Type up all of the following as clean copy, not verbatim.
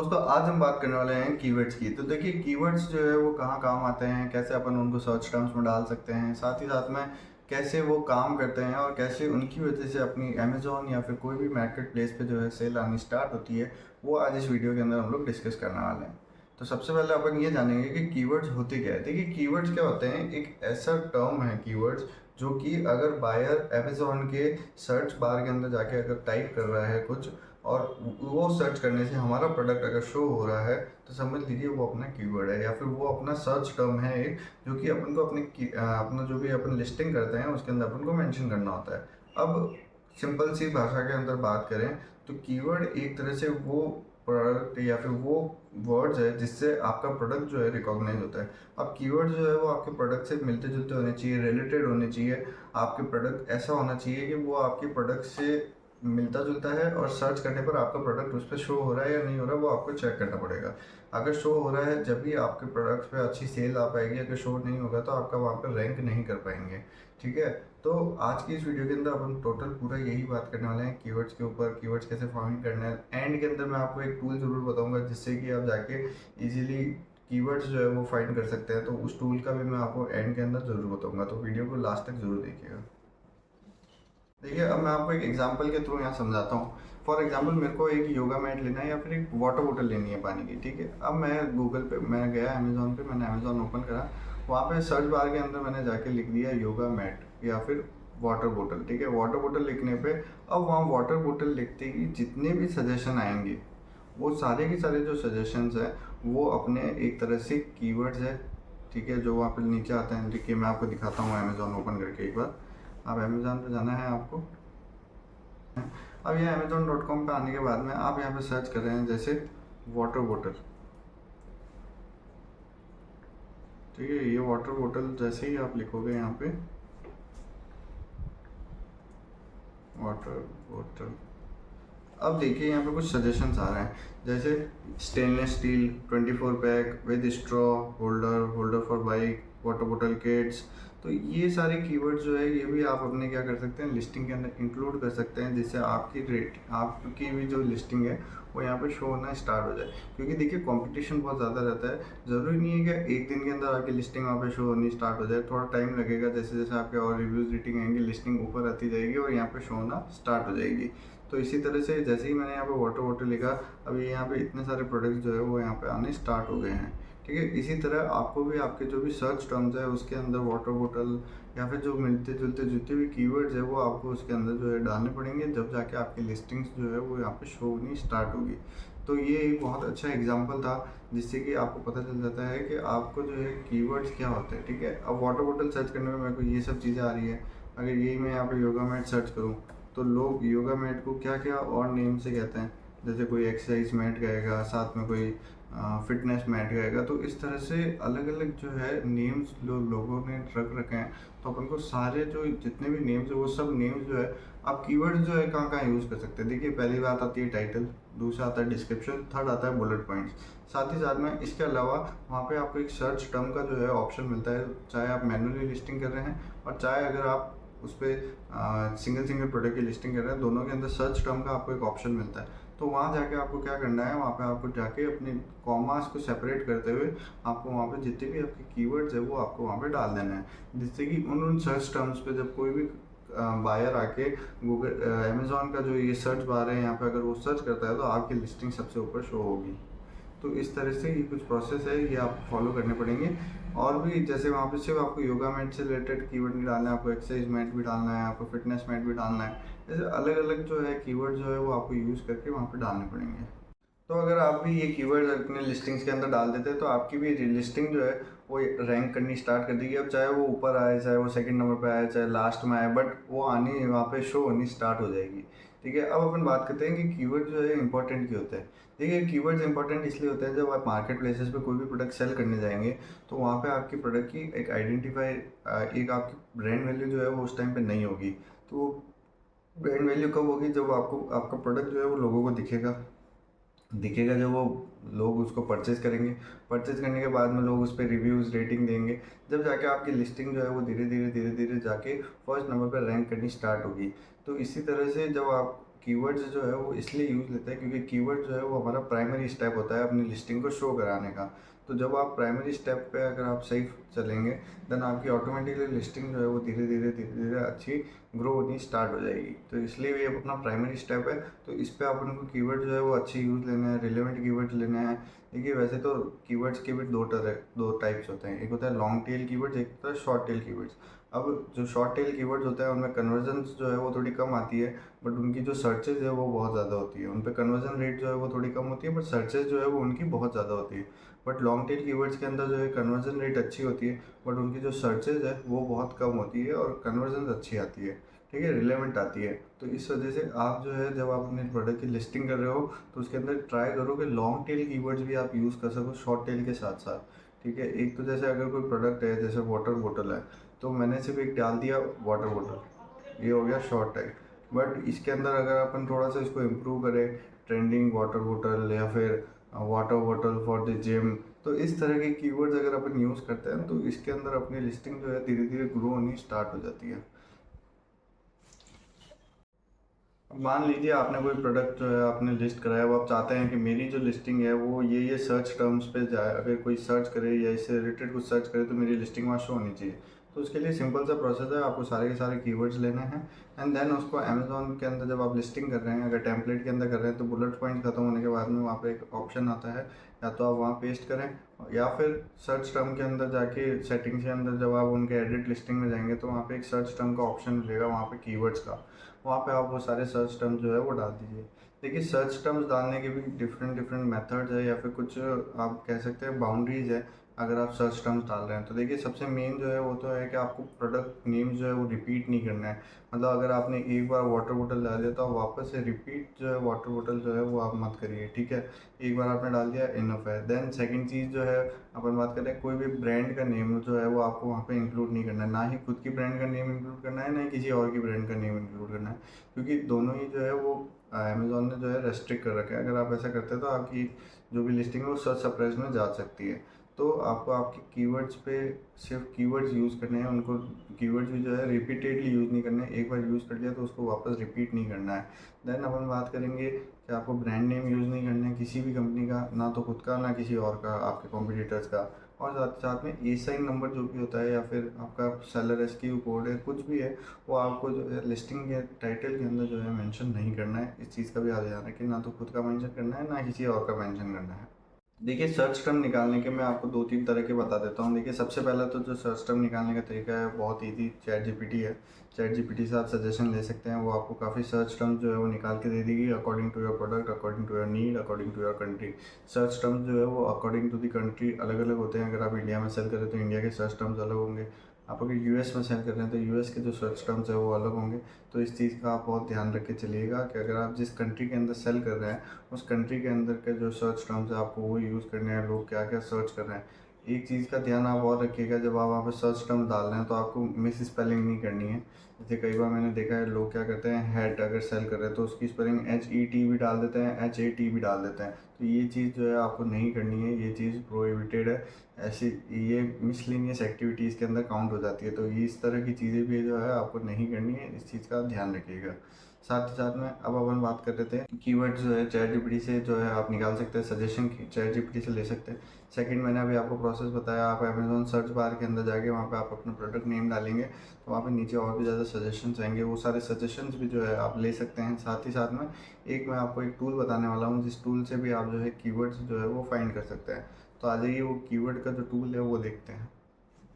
दोस्तों आज हम बात करने वाले हैं कीवर्ड्स की। तो देखिए कीवर्ड्स जो है वो कहाँ काम आते हैं, कैसे अपन उनको सर्च टर्म्स में डाल सकते हैं, साथ ही साथ में कैसे वो काम करते हैं और कैसे उनकी वजह से अपनी अमेज़ॉन या फिर कोई भी मार्केट प्लेस पे जो है सेल आनी स्टार्ट होती है, वो आज इस वीडियो के अंदर हम लोग डिस्कस करने वाले हैं। तो सबसे पहले अपन ये जानेंगे कि कीवर्ड्स होते क्या है। देखिए कीवर्ड्स क्या होते हैं, एक ऐसा टर्म है कीवर्ड्स जो कि अगर बायर अमेज़ॉन के सर्च बार के अंदर जाके अगर टाइप कर रहा है कुछ और वो सर्च करने से हमारा प्रोडक्ट अगर शो हो रहा है तो समझ लीजिए वो अपना कीवर्ड है या फिर वो अपना सर्च टर्म है एक, जो कि अपन को अपना जो भी अपन लिस्टिंग करते हैं उसके अंदर अपन को मेंशन करना होता है। अब सिंपल सी भाषा के अंदर बात करें तो कीवर्ड एक तरह से वो प्रोडक्ट या फिर वो वर्ड्स है जिससे आपका प्रोडक्ट जो है रिकॉग्नाइज होता है। अब कीवर्ड जो है वो आपके प्रोडक्ट से मिलते जुलते होने चाहिए, रिलेटेड होने चाहिए। आपके प्रोडक्ट ऐसा होना चाहिए कि वो आपके प्रोडक्ट से मिलता जुलता है और सर्च करने पर आपका प्रोडक्ट उस पर शो हो रहा है या नहीं हो रहा है वो आपको चेक करना पड़ेगा। अगर शो हो रहा है जब भी आपके प्रोडक्ट्स पे अच्छी सेल आ पाएगी, अगर शो नहीं होगा तो आपका वहाँ पर रैंक नहीं कर पाएंगे। ठीक है, तो आज की इस वीडियो के अंदर अपन टोटल पूरा यही बात करने वाले हैं कीवर्ड्स के ऊपर, कीवर्ड्स कैसे फाइंड करना है। एंड के अंदर मैं आपको एक टूल ज़रूर बताऊंगा जिससे कि आप जाके इजीली कीवर्ड्स जो है वो फाइंड कर सकते हैं। तो उस टूल का भी मैं आपको एंड के अंदर ज़रूर बताऊंगा, तो वीडियो को लास्ट तक ज़रूर देखिएगा। देखिए अब मैं आपको एक एग्जांपल के थ्रू यहाँ समझाता हूँ। फॉर एग्जांपल मेरे को एक योगा मैट लेना है या फिर एक वाटर बोतल लेनी है पानी की। ठीक है, अब मैं गूगल पे मैं गया अमेज़ॉन पे, मैंने अमेज़ॉन ओपन करा, वहाँ पे सर्च बार के अंदर मैंने जाके लिख दिया योगा मैट या फिर वाटर बोतल। ठीक है, वाटर बोतल लिखने पे अब वहाँ वाटर बोतल लिखते ही जितने भी सजेशन आएंगे वो सारे के सारे जो सजेशंस हैं वो अपने एक तरह से कीवर्ड्स है। ठीक है, जो वहाँ पे नीचे आते हैं। देखिए मैं आपको दिखाता हूँ अमेज़ॉन ओपन करके एक बार। आप अमेज़ॉन पे जाना है आपको। अब ये अमेज़ॉन.com पे आने के बाद में आप यहाँ पे सर्च कर रहे हैं जैसे वाटर बोतल। ठीक है, ये वाटर बोतल जैसे ही आप लिखोगे यहाँ पे वाटर बोतल, अब देखिए यहाँ पे कुछ सजेशंस आ रहे हैं जैसे stainless steel 24 pack with straw holder, holder for bike, water बोतल किट्स। तो ये सारे कीवर्ड्स जो है ये भी आप अपने क्या कर सकते हैं लिस्टिंग के अंदर इंक्लूड कर सकते हैं, जिससे आपकी रेट आपकी भी जो लिस्टिंग है वो यहाँ पे शो होना स्टार्ट हो जाए। क्योंकि देखिए कंपटीशन बहुत ज़्यादा रहता है, ज़रूरी नहीं है कि एक दिन के अंदर आपकी लिस्टिंग वहाँ पे शो होनी स्टार्ट हो जाए, थोड़ा टाइम लगेगा। जैसे जैसे आपके और रिव्यूज़ रेटिंग आएंगे लिस्टिंग ऊपर आती जाएगी और यहाँ पे शो होना स्टार्ट हो जाएगी। तो इसी तरह से जैसे ही मैंने यहाँ पे वाटर बॉटल लिखा, अभी यहाँ पे इतने सारे प्रोडक्ट्स जो है वो यहाँ पे आने स्टार्ट हो गए हैं। ठीक है, इसी तरह आपको भी आपके जो भी सर्च टर्म्स है उसके अंदर वाटर बॉटल या फिर जो मिलते जुलते जितने भी कीवर्ड्स है वो आपको उसके अंदर जो है डालने पड़ेंगे, जब जाके आपकी लिस्टिंग्स जो है वो यहाँ पे शो होनी स्टार्ट होगी। तो ये एक बहुत अच्छा एग्जाम्पल था जिससे कि आपको पता चल जाता है कि आपको जो है कीवर्ड्स क्या होते हैं। ठीक है, अब वाटर बॉटल सर्च करने में मेरे को ये सब चीज़ें आ रही है। अगर यही मैं यहाँ पे योगा मैट सर्च करूँ तो लोग योगा मैट को क्या क्या और नेम से कहते हैं, जैसे कोई एक्सरसाइज मैट कहेगा, साथ में कोई फिटनेस मैट कहेगा। तो इस तरह से अलग अलग जो है नेम्स लोगों ने रख रखे हैं। तो अपन को सारे जो जितने भी नेम्स है वो सब नेम्स जो है आप कीवर्ड्स जो है कहाँ कहाँ यूज़ कर सकते हैं। देखिए पहली बात आती है टाइटल, दूसरा आता है डिस्क्रिप्शन, थर्ड आता है बुलेट पॉइंट्स। साथ ही साथ में इसके अलावा वहाँ पे आपको एक सर्च टर्म का जो है ऑप्शन मिलता है, चाहे आप मैनुअली लिस्टिंग कर रहे हैं और चाहे अगर आप उस पर सिंगल सिंगल प्रोडक्ट की लिस्टिंग कर रहे हैं, दोनों के अंदर सर्च टर्म का आपको एक ऑप्शन मिलता है। तो वहाँ जाके आपको क्या करना है, वहाँ पे आपको जाके अपने कॉमास को सेपरेट करते हुए आपको वहाँ पे जितने भी आपके कीवर्ड्स है वो आपको वहाँ पे डाल देना है, जिससे कि उन सर्च टर्म्स पे जब कोई भी बायर आके गूगल अमेज़ॉन का जो ये सर्च बार है यहाँ पे अगर वो सर्च करता है तो आपकी लिस्टिंग सबसे ऊपर शो होगी। तो इस तरह से ये कुछ प्रोसेस है, ये आपको फॉलो करने पड़ेंगे। और भी जैसे वहाँ पे सिर्फ आपको योगा मैट से रिलेटेड कीवर्ड नहीं डालना है, आपको एक्सरसाइज मैट भी डालना है, आपको फिटनेस मैट भी डालना है। ऐसे अलग अलग जो है कीवर्ड जो है वो आपको यूज़ करके वहाँ पे डालने पड़ेंगे। तो अगर आप भी ये कीवर्ड अपने लिस्टिंग्स के अंदर डाल देते हैं तो आपकी भी लिस्टिंग जो है वो रैंक करनी स्टार्ट कर देगी। अब चाहे वो ऊपर आए, चाहे वो सेकंड नंबर पे आए, चाहे लास्ट में आए, बट वो आनी वहाँ पे शो होनी स्टार्ट हो जाएगी। ठीक है, अब अपन बात करते हैं कि कीवर्ड जो है इंपॉर्टेंट क्यों होते हैं। देखिए कीवर्ड्स इंपॉर्टेंट इसलिए होते हैं जब आप मार्केट प्लेसेस पे कोई भी प्रोडक्ट सेल करने जाएंगे तो वहाँ पे आपकी प्रोडक्ट की एक आइडेंटिफाई, एक आपकी ब्रांड वैल्यू जो है वो उस टाइम पे नहीं होगी। तो ब्रांड वैल्यू कब होगी, जब आपको आपका प्रोडक्ट जो है वो लोगों को दिखेगा। दिखेगा जब वो लोग उसको परचेज़ करेंगे, परचेज़ करने के बाद में लोग उस पर रिव्यूज़ रेटिंग देंगे, जब जाके आपकी लिस्टिंग जो है वो धीरे धीरे जाके फर्स्ट नंबर पर रैंक करनी स्टार्ट होगी। तो इसी तरह से जब आप कीवर्ड्स जो है वो इसलिए यूज़ लेते हैं क्योंकि कीवर्ड जो है वो हमारा प्राइमरी स्टेप होता है अपनी लिस्टिंग को शो कराने का। तो जब आप प्राइमरी स्टेप पे अगर आप सही चलेंगे देन आपकी ऑटोमेटिकली लिस्टिंग जो है वो धीरे धीरे अच्छी ग्रो होनी स्टार्ट हो जाएगी। तो इसलिए ये अपना प्राइमरी स्टेप है। तो इस पे अपन को कीवर्ड जो है वो अच्छे यूज़ लेने हैं, रिलेवेंट कीवर्ड लेने हैं। देखिए वैसे तो कीवर्ड्स के भी दो टाइप्स होते हैं, एक होता है लॉन्ग टेल कीवर्ड्स, एक होता है शॉर्ट टेल कीवर्ड्स। अब जो शॉर्ट टेल कीवर्ड्स होते हैं उनमें कन्वर्जन्स जो है वो थोड़ी कम आती है, बट उनकी जो सर्चेज है वो बहुत ज़्यादा होती है। उन पर कन्वर्जन रेट जो है वो थोड़ी कम होती है, बट सर्चेज जो है वो उनकी बहुत ज़्यादा होती है। बट लॉन्ग टेल कीवर्ड्स के अंदर जो है कन्वर्जन रेट अच्छी होती है, बट उनकी जो सर्चेज है वो बहुत कम होती है और कन्वर्जन अच्छी आती है, ठीक है, रिलेवेंट आती है। तो इस वजह से आप जो है जब आप अपने प्रोडक्ट की लिस्टिंग कर रहे हो तो उसके अंदर ट्राई करो कि लॉन्ग टेल कीवर्ड्स भी आप यूज़ कर सको शॉर्ट टेल के साथ साथ, ठीक है। एक तो जैसे अगर कोई प्रोडक्ट है जैसे वाटर बोतल है, तो मैंने सिर्फ एक डाल दिया वाटर बोतल, ये हो गया शॉर्ट टैग। बट इसके अंदर अगर अपन थोड़ा सा इसको इम्प्रूव करें, ट्रेंडिंग वाटर बोतल या फिर वाटर बोतल फॉर द जिम, तो इस तरह के कीवर्ड्स अगर अपन यूज़ करते हैं तो इसके अंदर अपनी लिस्टिंग जो है धीरे धीरे ग्रो होनी स्टार्ट हो जाती है। अब मान लीजिए आपने कोई प्रोडक्ट जो है आपने लिस्ट कराया, वो आप चाहते हैं कि मेरी जो लिस्टिंग है वो ये सर्च टर्म्स पे जाए, अगर कोई सर्च करे या इससे रिलेटेड कुछ सर्च करे तो मेरी लिस्टिंग वहाँ शो होनी चाहिए। तो उसके लिए सिंपल सा प्रोसेस है, आपको सारे के सारे कीवर्ड्स लेने हैं एंड देन उसको अमेजोन के अंदर जब आप लिस्टिंग कर रहे हैं, अगर टेम्पलेट के अंदर कर रहे हैं तो बुलेट पॉइंट खत्म होने के बाद में वहाँ पे एक ऑप्शन आता है, या तो आप वहाँ पेस्ट करें या फिर सर्च टर्म के अंदर जाके सेटिंग्स के अंदर जब आप उनके एडिट लिस्टिंग में जाएंगे तो वहाँ पे एक सर्च टर्म का ऑप्शन मिलेगा वहाँ पे कीवर्ड्स का, वहाँ पे आप वो सारे सर्च टर्म्स जो है वो डाल दीजिए। देखिए सर्च टर्म्स डालने के भी डिफरेंट डिफरेंट मेथड्स है या फिर कुछ आप कह सकते हैं बाउंड्रीज है अगर आप सर्च टर्म्स डाल रहे हैं। तो देखिए सबसे मेन जो है वो तो है कि आपको प्रोडक्ट नेम जो है वो रिपीट नहीं करना है। मतलब अगर आपने एक बार वाटर बोतल डाल दिया तो आप वापस से रिपीट जो है वाटर बोतल जो है वो आप मत करिए, ठीक है। एक बार आपने डाल दिया इनफ है। देन सेकंड चीज़ जो है अपन बात करें, कोई भी ब्रांड का नेम जो है वो आपको वहाँ पे इंक्लूड नहीं करना है, ना ही खुद की ब्रांड का नेम इंक्लूड करना है, ना ही किसी और की ब्रांड का नेम इंक्लूड करना है, क्योंकि दोनों ही जो है वो अमेज़ॉन ने जो है रेस्ट्रिक्ट कर रखा है। अगर आप ऐसा करते हैं तो आपकी जो भी लिस्टिंग है वो सर्च सप्रेस में जा सकती है। तो आपको आपके कीवर्ड्स पे सिर्फ कीवर्ड्स यूज़ करने हैं, उनको कीवर्ड्स भी जो है रिपीटेडली यूज़ नहीं करने हैं। एक बार यूज़ कर लिया तो उसको वापस रिपीट नहीं करना है। देन अपन बात करेंगे कि आपको ब्रांड नेम यूज़ नहीं करना है किसी भी कंपनी का, ना तो खुद का ना किसी और का, आपके कॉम्पिटिटर्स का। और साथ साथ में एसाइन नंबर जो भी होता है या फिर आपका सेलर एसक्यू कोड है, कुछ भी है, वो आपको जो है लिस्टिंग के टाइटल के अंदर जो है मेंशन नहीं करना है। इस चीज़ का भी याद रखना है कि ना तो खुद का मेंशन करना है ना किसी और का मेंशन करना है। देखिए सर्च टर्म निकालने के मैं आपको दो तीन तरह के बता देता हूँ। देखिए सबसे पहला तो जो सर्च टर्म निकालने का तरीका है बहुत ईजी, चैट जीपीटी है। चैट जीपीटी से आप सजेशन ले सकते हैं, वो आपको काफ़ी सर्च टर्म्स जो है वो निकाल के दे देगी according to your product, according to your need, according to your country. Search terms जो है वो अकॉर्डिंग टू दी कंट्री अलग अलग होते हैं। अगर आप इंडिया में सेल करें तो इंडिया के सर्च टर्म्स अलग होंगे, आप अगर यूएस में सेल कर रहे हैं तो यूएस के जो सर्च टर्म्स है वो अलग होंगे। तो इस चीज़ का आप बहुत ध्यान रख के चलिएगा कि अगर आप जिस कंट्री के अंदर सेल कर रहे हैं उस कंट्री के अंदर के जो सर्च टर्म्स है आपको वो यूज़ करने हैं, लोग क्या क्या सर्च कर रहे हैं। एक चीज़ का ध्यान आप और रखिएगा, जब आप वहाँ पर सर्च टर्म डाल रहे हैं तो आपको मिस स्पेलिंग नहीं करनी है। जैसे कई बार मैंने देखा है लोग क्या करते हैं, हैट अगर सेल कर रहे हैं तो उसकी स्पेलिंग HET भी डाल देते हैं, HAT भी डाल देते हैं। तो ये चीज़ जो है आपको नहीं करनी है, ये चीज़ प्रोहिबिटेड है। ऐसी ये मिसलिनियस एक्टिविटीज़ के अंदर काउंट हो जाती है। तो ये इस तरह की चीज़ें भी जो है आपको नहीं करनी है, इस चीज़ का ध्यान रखिएगा। साथ ही साथ में अब अपन बात कर रहे थे कीवर्ड्स जो है चैट जीपीटी से जो है आप निकाल सकते हैं, सजेशन चैट जीपीटी से ले सकते हैं। सेकंड मैंने अभी आपको प्रोसेस बताया, आप अमेजोन सर्च बार के अंदर जाके वहाँ पे आप अपना प्रोडक्ट नेम डालेंगे तो वहाँ पे नीचे और भी ज़्यादा सजेशंस आएंगे, वो सारे सजेशंस भी जो है आप ले सकते हैं। साथ ही साथ में एक मैं आपको एक टूल बताने वाला हूँ जिस टूल से भी आप जो है कीवर्ड्स जो है वो फाइंड कर सकते हैं। तो आ जाइए वो कीवर्ड का जो टूल है वो देखते हैं।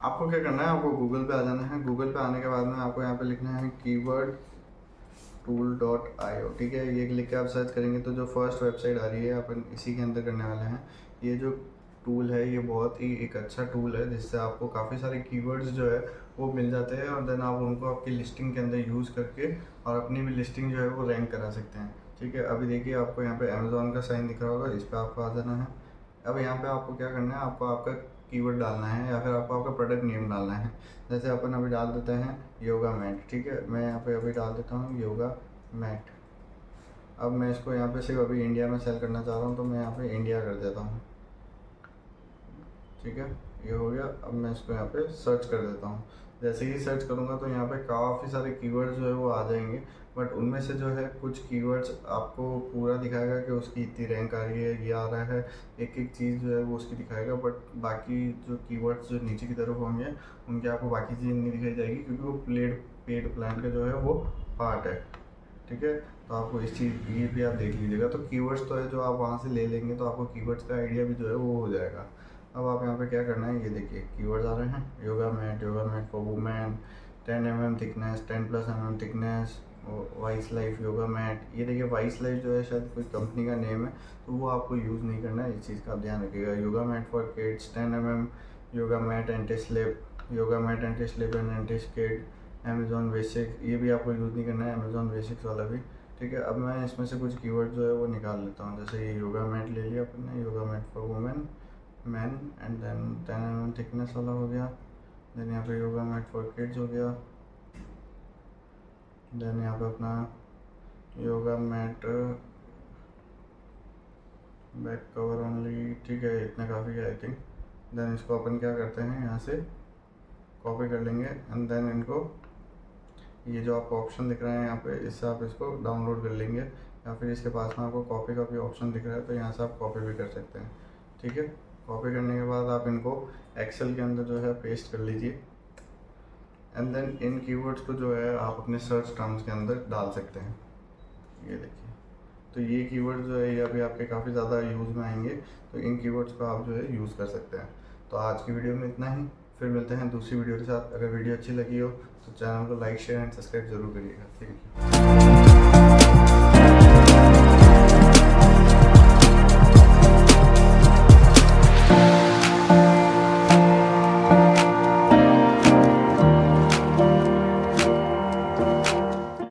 आपको क्या करना है, आपको गूगल पे आ जाना है। गूगल पे आने के बाद में आपको यहाँ पे लिखना है कीवर्ड tool.io, ठीक है। ये लिख के आप सर्च करेंगे तो जो फर्स्ट वेबसाइट आ रही है अपन इसी के अंदर करने वाले हैं। ये जो टूल है ये बहुत ही एक अच्छा टूल है जिससे आपको काफ़ी सारे कीवर्ड्स जो है वो मिल जाते हैं और देन आप उनको आपकी लिस्टिंग के अंदर यूज़ करके और अपनी भी लिस्टिंग जो है वो रैंक करा सकते हैं, ठीक है। अभी देखिए आपको यहाँ पे अमेज़ॉन का साइन दिख रहा होगा, इस पर आपको आ जाना है। अब यहाँ पे आपको क्या करना है, आपको आपका कीवर्ड डालना है या फिर आपको आपका प्रोडक्ट नेम डालना है। जैसे अपन अभी डाल देते हैं योगा मैट, ठीक है। मैं यहाँ पे अभी डाल देता हूँ योगा मैट। अब मैं इसको यहाँ पे सिर्फ अभी इंडिया में सेल करना चाह रहा हूँ तो मैं यहाँ पे इंडिया कर देता हूँ, ठीक है। ये हो गया। अब मैं इसको यहाँ पे सर्च कर देता हूँ। जैसे ही सर्च करूँगा तो यहाँ पे काफ़ी सारे कीवर्ड्स जो है वो आ जाएंगे, बट उनमें से जो है कुछ कीवर्ड्स आपको पूरा दिखाएगा कि उसकी इतनी रैंक आ रही है, ये आ रहा है, एक एक चीज़ जो है वो उसकी दिखाएगा, बट बाकी जो कीवर्ड्स जो नीचे की तरफ होंगे उनके आपको बाकी चीज़ नहीं दिखाई जाएगी, क्योंकि वो पेड प्लान का जो है वो पार्ट है। ठीक है, तो आपको इस चीज़ ये भी आप देख लीजिएगा। तो कीवर्ड्स तो है जो आप वहाँ से ले लेंगे, तो आपको कीवर्ड्स का आइडिया भी जो है वो हो जाएगा। अब आप यहाँ पे क्या करना है, ये देखिए कीवर्ड्स आ रहे हैं, yoga mat for women, 10 mm thickness, 10+ mm thickness, wise life yoga mat. ये देखिए वाइस लाइफ जो है शायद कोई कंपनी का नेम है, तो वो आपको यूज़ नहीं करना है, इस चीज़ का आप ध्यान रखिएगा। Yoga mat for kids, 10 mm yoga mat anti slip, yoga mat anti slip and anti skid, Amazon basic, ये भी आपको यूज़ नहीं करना है, अमेज़ॉन बेसिक्स वाला भी। ठीक है, अब मैं इसमें से कुछ कीवर्ड जो है वो निकाल लेता हूँ। जैसे ये योगा मैट ले लिया अपने, yoga mat for women man, and then 10 mm thickness वाला हो गया। देन यहाँ पे योगा मैट फॉर किड्स हो गया। देन यहाँ पे अपना yoga mat back cover only, ठीक है, इतना काफ़ी है आई थिंक। देन इसको अपन क्या करते हैं, यहाँ से कॉपी कर लेंगे, एंड देन इनको ये जो आपको ऑप्शन दिख रहा है यहाँ पे, इससे आप इसको डाउनलोड कर लेंगे, या फिर इसके पास में आपको कॉपी का भी ऑप्शन दिख रहा है, तो यहाँ से आप कॉपी भी कर सकते हैं। ठीक है, कॉपी करने के बाद आप इनको एक्सेल के अंदर जो है पेस्ट कर लीजिए, एंड देन इन कीवर्ड्स को जो है आप अपने सर्च टर्म्स के अंदर डाल सकते हैं। ये देखिए, तो ये कीवर्ड जो है ये अभी आपके काफ़ी ज़्यादा यूज़ में आएंगे, तो इन कीवर्ड्स को आप जो है यूज़ कर सकते हैं। तो आज की वीडियो में इतना ही, फिर मिलते हैं दूसरी वीडियो के साथ। अगर वीडियो अच्छी लगी हो तो चैनल को लाइक शेयर एंड सब्सक्राइब जरूर करिएगा। Thank you.